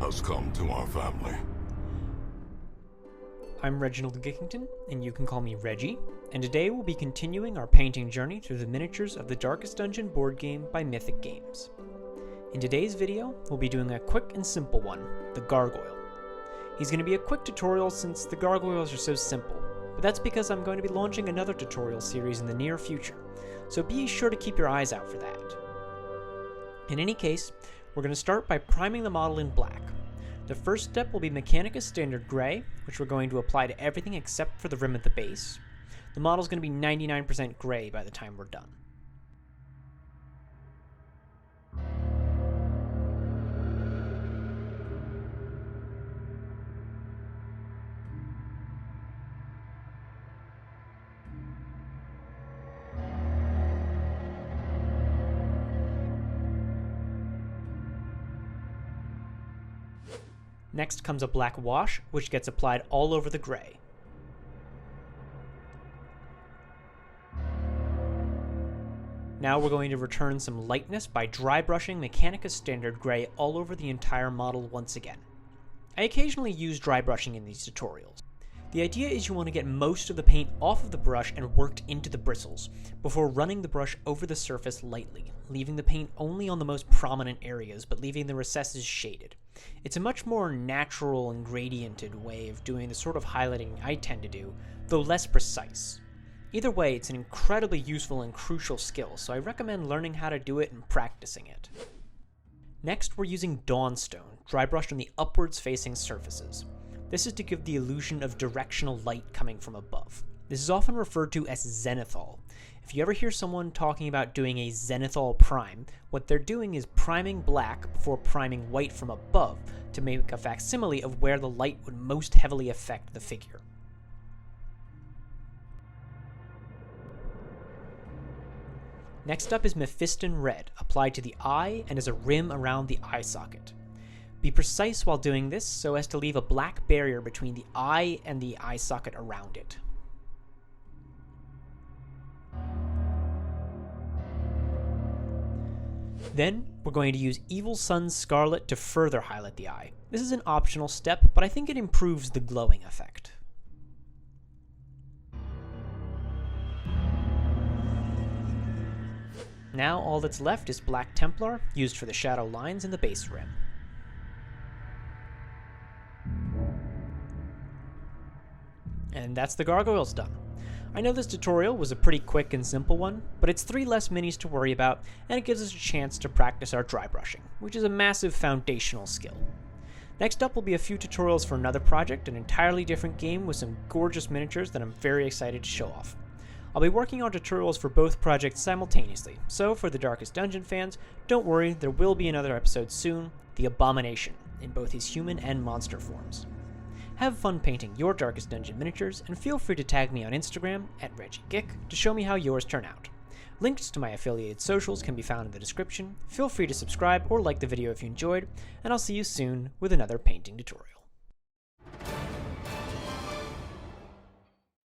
has come to our family. I'm Reginald Gickington, and you can call me Reggie, and today we'll be continuing our painting journey through the miniatures of the Darkest Dungeon board game by Mythic Games. In today's video, we'll be doing a quick and simple one, the Gargoyle. He's going to be a quick tutorial since the Gargoyles are so simple, but that's because I'm going to be launching another tutorial series in the near future, so be sure to keep your eyes out for that. In any case, we're going to start by priming the model in black. The first step will be Mechanicus Standard Gray, which we're going to apply to everything except for the rim at the base. The model's going to be 99% gray by the time we're done. Next comes a black wash, which gets applied all over the gray. Now we're going to return some lightness by dry brushing Mechanicus Standard Gray all over the entire model once again. I occasionally use dry brushing in these tutorials. The idea is you want to get most of the paint off of the brush and worked into the bristles, before running the brush over the surface lightly, leaving the paint only on the most prominent areas but leaving the recesses shaded. It's a much more natural and gradiented way of doing the sort of highlighting I tend to do, though less precise. Either way, it's an incredibly useful and crucial skill, so I recommend learning how to do it and practicing it. Next, we're using Dawnstone, dry brushed on the upwards facing surfaces. This is to give the illusion of directional light coming from above. This is often referred to as zenithal. If you ever hear someone talking about doing a zenithal prime, what they're doing is priming black before priming white from above to make a facsimile of where the light would most heavily affect the figure. Next up is Mephiston Red, applied to the eye and as a rim around the eye socket. Be precise while doing this so as to leave a black barrier between the eye and the eye socket around it. Then, we're going to use Evil Sun's Scarlet to further highlight the eye. This is an optional step, but I think it improves the glowing effect. Now all that's left is Black Templar, used for the shadow lines in the base rim. And that's the Gargoyles done. I know this tutorial was a pretty quick and simple one, but it's 3 less minis to worry about, and it gives us a chance to practice our dry brushing, which is a massive foundational skill. Next up will be a few tutorials for another project, an entirely different game with some gorgeous miniatures that I'm very excited to show off. I'll be working on tutorials for both projects simultaneously, so for the Darkest Dungeon fans, don't worry, there will be another episode soon, The Abomination, in both his human and monster forms. Have fun painting your Darkest Dungeon miniatures, and feel free to tag me on Instagram @ReggieGick to show me how yours turn out. Links to my affiliated socials can be found in the description. Feel free to subscribe or like the video if you enjoyed, and I'll see you soon with another painting tutorial.